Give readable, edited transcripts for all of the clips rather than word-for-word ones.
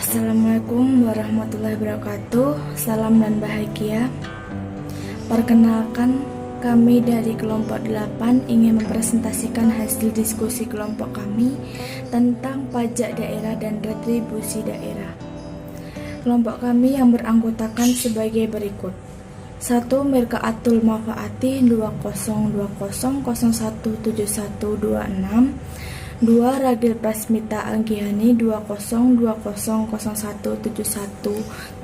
Assalamualaikum warahmatullahi wabarakatuh. Salam dan bahagia. Perkenalkan, kami dari kelompok 8 ingin mempresentasikan hasil diskusi kelompok kami tentang pajak daerah dan retribusi daerah. Kelompok kami yang beranggotakan sebagai berikut. 1. Mirkaatul Mafaati 2020017126. 2. Ragil Prasmita Anggihani 2020017136.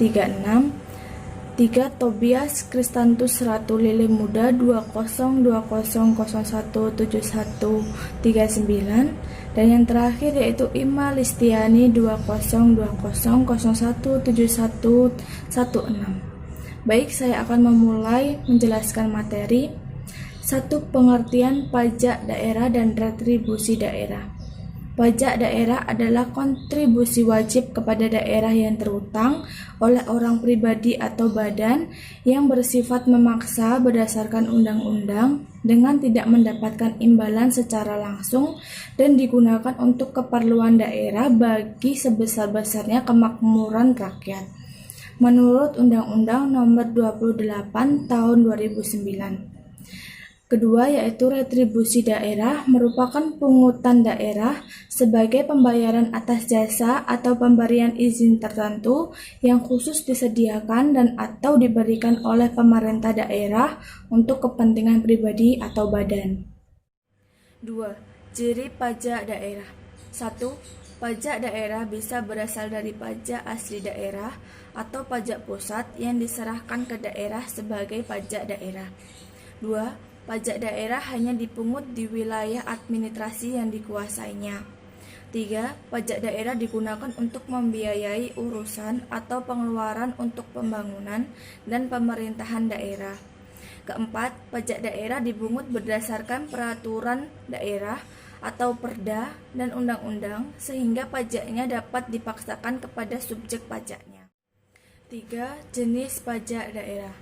3. Tobias Kristantus Ratu Lili Muda 2020017139. Dan yang terakhir yaitu Ima Listiani 2020017116. Baik, saya akan memulai menjelaskan materi. 1. Pengertian pajak daerah dan retribusi daerah. Pajak daerah adalah kontribusi wajib kepada daerah yang terutang oleh orang pribadi atau badan yang bersifat memaksa berdasarkan undang-undang dengan tidak mendapatkan imbalan secara langsung dan digunakan untuk keperluan daerah bagi sebesar-besarnya kemakmuran rakyat. Menurut Undang-Undang Nomor 28 Tahun 2009. Kedua yaitu retribusi daerah merupakan pungutan daerah sebagai pembayaran atas jasa atau pemberian izin tertentu yang khusus disediakan dan atau diberikan oleh pemerintah daerah untuk kepentingan pribadi atau badan. 2. Ciri pajak daerah. 1. Pajak daerah bisa berasal dari pajak asli daerah atau pajak pusat yang diserahkan ke daerah sebagai pajak daerah. 2. Pajak daerah hanya dipungut di wilayah administrasi yang dikuasainya. 3. Pajak daerah digunakan untuk membiayai urusan atau pengeluaran untuk pembangunan dan pemerintahan daerah. 4. Pajak daerah dipungut berdasarkan peraturan daerah atau perda dan undang-undang sehingga pajaknya dapat dipaksakan kepada subjek pajaknya. 3. Jenis pajak daerah.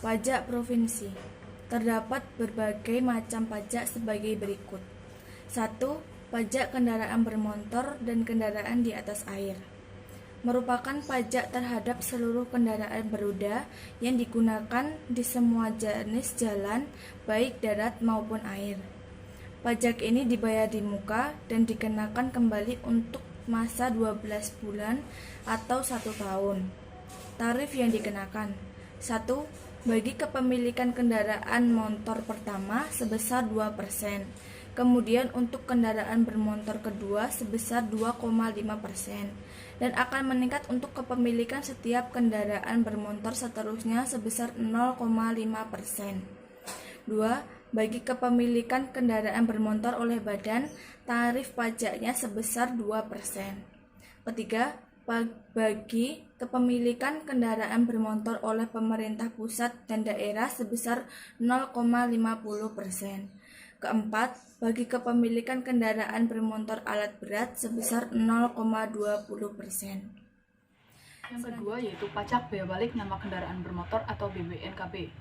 Pajak provinsi. Terdapat berbagai macam pajak sebagai berikut. 1. Pajak kendaraan bermotor dan kendaraan di atas air. Merupakan pajak terhadap seluruh kendaraan beroda yang digunakan di semua jenis jalan, baik darat maupun air. Pajak ini dibayar di muka dan dikenakan kembali untuk masa 12 bulan atau 1 tahun. Tarif yang dikenakan. 1. Bagi kepemilikan kendaraan motor pertama sebesar 2%. Kemudian untuk kendaraan bermotor kedua sebesar 2,5%. Dan akan meningkat untuk kepemilikan setiap kendaraan bermotor seterusnya sebesar 0,5%. 2. Bagi kepemilikan kendaraan bermotor oleh badan, tarif pajaknya sebesar 2%. Ketiga, bagi kepemilikan kendaraan bermotor oleh pemerintah pusat dan daerah sebesar 0,50%. Keempat, bagi kepemilikan kendaraan bermotor alat berat sebesar 0,20%. Yang kedua yaitu pajak bea balik nama kendaraan bermotor atau BBNKB.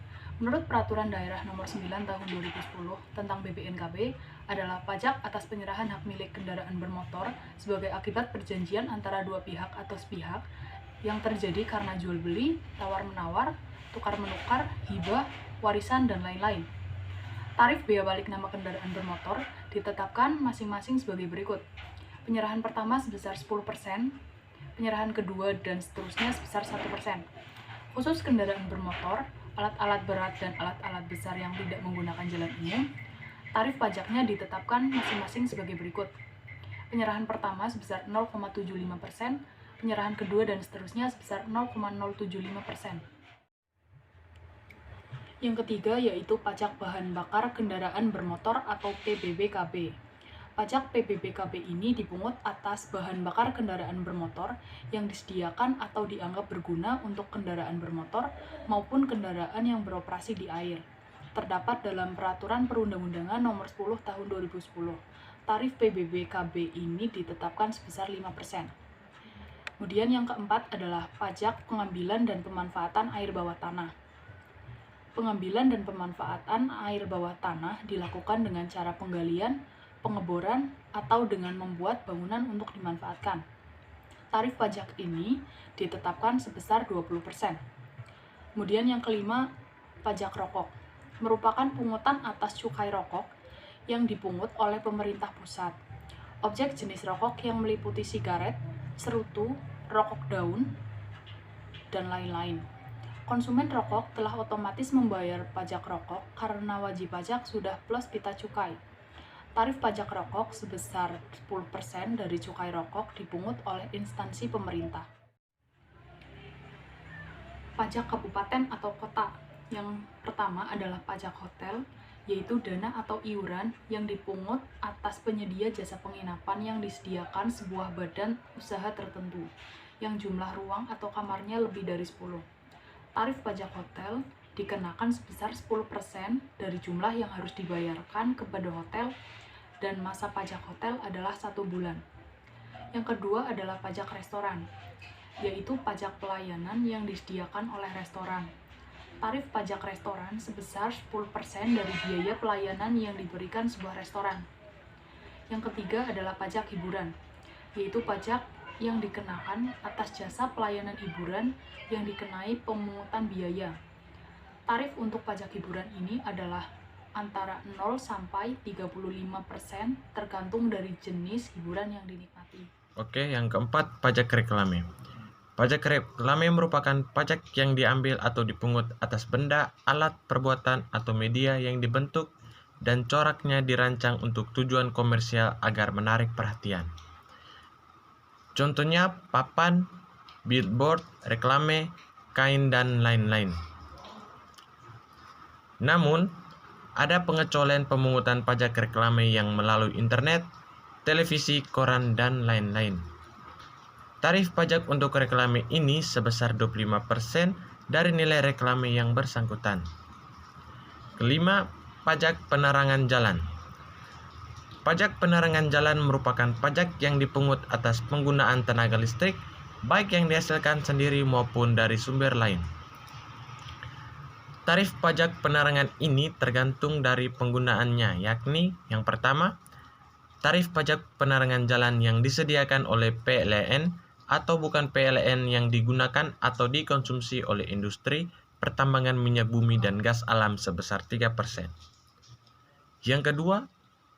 Menurut Peraturan Daerah Nomor 9 Tahun 2010 tentang BBNKB adalah pajak atas penyerahan hak milik kendaraan bermotor sebagai akibat perjanjian antara dua pihak atau sepihak yang terjadi karena jual beli, tawar-menawar, tukar-menukar, hibah, warisan, dan lain-lain. Tarif bea balik nama kendaraan bermotor ditetapkan masing-masing sebagai berikut. Penyerahan pertama sebesar 10%, penyerahan kedua dan seterusnya sebesar 1%. Khusus kendaraan bermotor, alat-alat berat dan alat-alat besar yang tidak menggunakan jalan umum, tarif pajaknya ditetapkan masing-masing sebagai berikut. Penyerahan pertama sebesar 0,75%, penyerahan kedua dan seterusnya sebesar 0,075%. Yang ketiga yaitu pajak bahan bakar kendaraan bermotor atau PBBKB. Pajak PBBKB ini dipungut atas bahan bakar kendaraan bermotor yang disediakan atau dianggap berguna untuk kendaraan bermotor maupun kendaraan yang beroperasi di air. Terdapat dalam Peraturan Perundang-undangan Nomor 10 Tahun 2010. Tarif PBBKB ini ditetapkan sebesar 5%. Kemudian yang keempat adalah pajak pengambilan dan pemanfaatan air bawah tanah. Pengambilan dan pemanfaatan air bawah tanah dilakukan dengan cara penggalian, pengeboran, atau dengan membuat bangunan untuk dimanfaatkan. Tarif pajak ini ditetapkan sebesar 20%. Kemudian yang kelima, pajak rokok. Merupakan pungutan atas cukai rokok yang dipungut oleh pemerintah pusat. Objek jenis rokok yang meliputi sigaret, serutu, rokok daun, dan lain-lain. Konsumen rokok telah otomatis membayar pajak rokok karena wajib pajak sudah plus pita cukai. Tarif pajak rokok sebesar 10% dari cukai rokok dipungut oleh instansi pemerintah. Pajak kabupaten atau kota. Yang pertama adalah pajak hotel, yaitu dana atau iuran yang dipungut atas penyedia jasa penginapan yang disediakan sebuah badan usaha tertentu, yang jumlah ruang atau kamarnya lebih dari 10. Tarif pajak hotel dikenakan sebesar 10% dari jumlah yang harus dibayarkan kepada hotel, dan masa pajak hotel adalah 1 bulan. Yang kedua adalah pajak restoran, yaitu pajak pelayanan yang disediakan oleh restoran. Tarif pajak restoran sebesar 10% dari biaya pelayanan yang diberikan sebuah restoran. Yang ketiga adalah pajak hiburan, yaitu pajak yang dikenakan atas jasa pelayanan hiburan yang dikenai pemungutan biaya. Tarif untuk pajak hiburan ini adalah antara 0 sampai 35% tergantung dari jenis hiburan yang dinikmati. Oke, yang keempat, pajak reklame. Pajak reklame merupakan pajak yang diambil atau dipungut atas benda, alat, perbuatan, atau media yang dibentuk dan coraknya dirancang untuk tujuan komersial agar menarik perhatian. Contohnya papan, billboard, reklame, kain, dan lain-lain. Namun, ada pengecualian pemungutan pajak reklame yang melalui internet, televisi, koran, dan lain-lain. Tarif pajak untuk reklame ini sebesar 25% dari nilai reklame yang bersangkutan. Kelima, pajak penerangan jalan. Pajak penerangan jalan merupakan pajak yang dipungut atas penggunaan tenaga listrik, baik yang dihasilkan sendiri maupun dari sumber lain. Tarif pajak penerangan ini tergantung dari penggunaannya, yakni yang pertama, tarif pajak penerangan jalan yang disediakan oleh PLN atau bukan PLN yang digunakan atau dikonsumsi oleh industri pertambangan minyak bumi dan gas alam sebesar 3%. Yang kedua,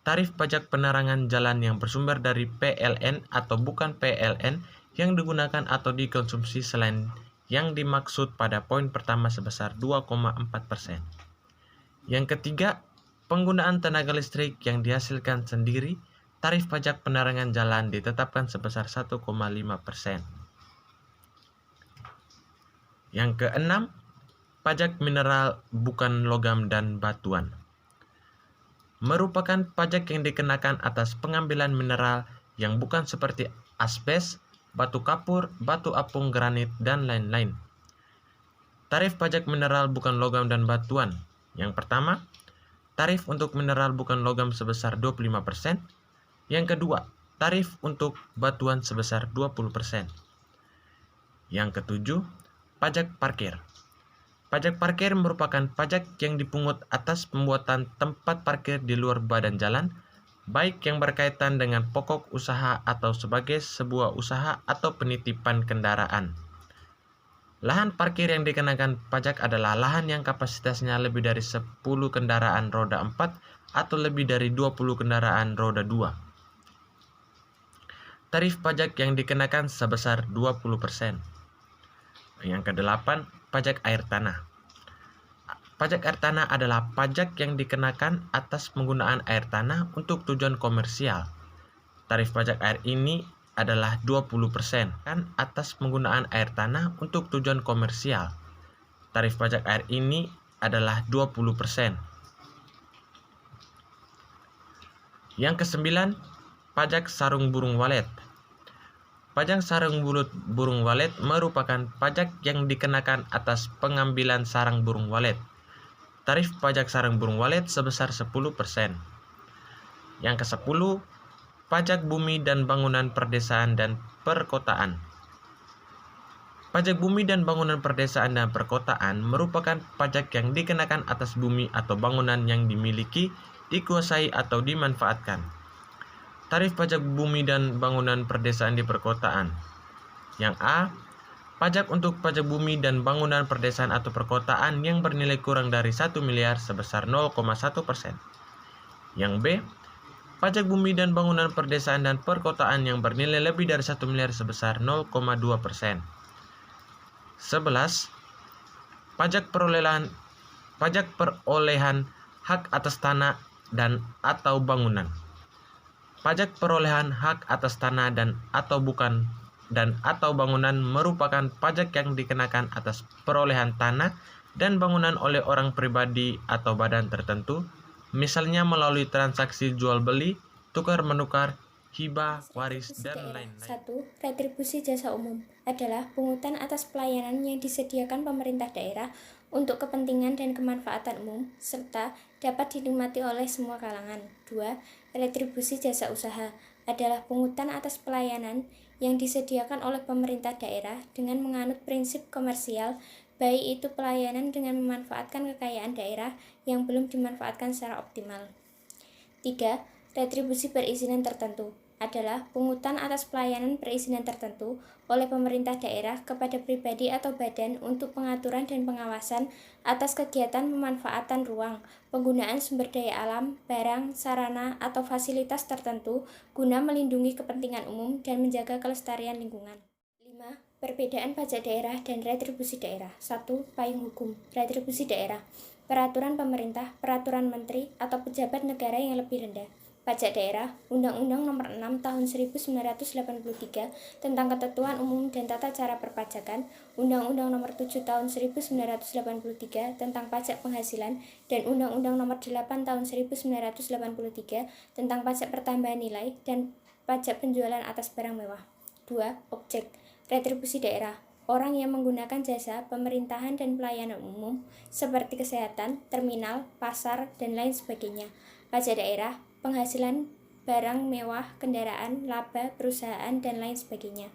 tarif pajak penerangan jalan yang bersumber dari PLN atau bukan PLN yang digunakan atau dikonsumsi selain yang dimaksud pada poin pertama sebesar 2,4%. Yang ketiga, penggunaan tenaga listrik yang dihasilkan sendiri, tarif pajak penerangan jalan ditetapkan sebesar 1,5%. Yang keenam, pajak mineral bukan logam dan batuan. Merupakan pajak yang dikenakan atas pengambilan mineral yang bukan seperti asbes, batu kapur, batu apung, granit, dan lain-lain. Tarif pajak mineral bukan logam dan batuan. Yang pertama, tarif untuk mineral bukan logam sebesar 25%. Yang kedua, tarif untuk batuan sebesar 20%. Yang ketujuh, pajak parkir. Pajak parkir merupakan pajak yang dipungut atas pembuatan tempat parkir di luar badan jalan, baik yang berkaitan dengan pokok usaha atau sebagai sebuah usaha atau penitipan kendaraan. Lahan parkir yang dikenakan pajak adalah lahan yang kapasitasnya lebih dari 10 kendaraan roda 4 atau lebih dari 20 kendaraan roda 2. Tarif pajak yang dikenakan sebesar 20%. Yang kedelapan, pajak air tanah. Pajak air tanah adalah pajak yang dikenakan atas penggunaan air tanah untuk tujuan komersial. Tarif pajak air ini adalah 20% kan atas penggunaan air tanah untuk tujuan komersial. Tarif pajak air ini adalah 20%. Yang kesembilan, pajak sarung burung walet. Pajak sarung burung walet merupakan pajak yang dikenakan atas pengambilan sarang burung walet. Tarif pajak sarang burung walet sebesar 10%. Yang ke-10, pajak bumi dan bangunan perdesaan dan perkotaan. Pajak bumi dan bangunan perdesaan dan perkotaan merupakan pajak yang dikenakan atas bumi atau bangunan yang dimiliki, dikuasai atau dimanfaatkan. Tarif pajak bumi dan bangunan perdesaan di perkotaan. Yang A. Pajak untuk pajak bumi dan bangunan perdesaan atau perkotaan yang bernilai kurang dari 1 miliar sebesar 0,1%. Yang B. Pajak bumi dan bangunan perdesaan dan perkotaan yang bernilai lebih dari 1 miliar sebesar 0,2%. 11. Pajak perolehan hak atas tanah dan atau bangunan. Pajak perolehan hak atas tanah dan atau bangunan merupakan pajak yang dikenakan atas perolehan tanah dan bangunan oleh orang pribadi atau badan tertentu, misalnya melalui transaksi jual beli, tukar menukar, hibah, waris, dan lain-lain. 1. Retribusi jasa umum adalah pungutan atas pelayanan yang disediakan pemerintah daerah untuk kepentingan dan kemanfaatan umum, serta dapat dinikmati oleh semua kalangan. 2. Retribusi jasa usaha adalah pungutan atas pelayanan yang disediakan oleh pemerintah daerah dengan menganut prinsip komersial, baik itu pelayanan dengan memanfaatkan kekayaan daerah yang belum dimanfaatkan secara optimal. 3. Retribusi perizinan tertentu adalah pungutan atas pelayanan perizinan tertentu oleh pemerintah daerah kepada pribadi atau badan untuk pengaturan dan pengawasan atas kegiatan pemanfaatan ruang, penggunaan sumber daya alam, barang, sarana, atau fasilitas tertentu guna melindungi kepentingan umum dan menjaga kelestarian lingkungan. 5. Perbedaan pajak daerah dan retribusi daerah. 1. Payung hukum. Retribusi daerah. Peraturan pemerintah, peraturan menteri, atau pejabat negara yang lebih rendah. Pajak daerah, Undang-Undang Nomor 6 Tahun 1983 tentang Ketentuan Umum dan Tata Cara Perpajakan, Undang-Undang Nomor 7 Tahun 1983 tentang Pajak Penghasilan, dan Undang-Undang Nomor 8 Tahun 1983 tentang Pajak Pertambahan Nilai dan Pajak Penjualan atas Barang Mewah. 2. Objek. Retribusi daerah. Orang yang menggunakan jasa pemerintahan dan pelayanan umum seperti kesehatan, terminal, pasar, dan lain sebagainya. Pajak daerah, penghasilan barang mewah, kendaraan, laba, perusahaan, dan lain sebagainya.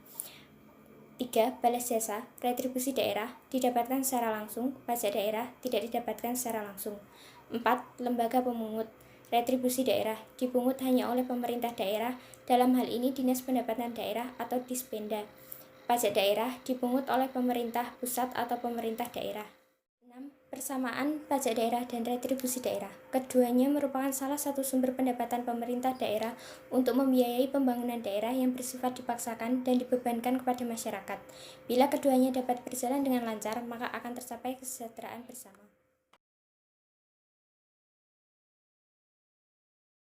3. Balas jasa. Retribusi daerah didapatkan secara langsung, pajak daerah tidak didapatkan secara langsung. 4. Lembaga pemungut. Retribusi daerah dipungut hanya oleh pemerintah daerah, dalam hal ini Dinas Pendapatan Daerah atau Dispenda. Pajak daerah dipungut oleh pemerintah pusat atau pemerintah daerah. 6. Persamaan pajak daerah dan retribusi daerah. Keduanya merupakan salah satu sumber pendapatan pemerintah daerah untuk membiayai pembangunan daerah yang bersifat dipaksakan dan dibebankan kepada masyarakat. Bila keduanya dapat berjalan dengan lancar, maka akan tercapai kesejahteraan bersama.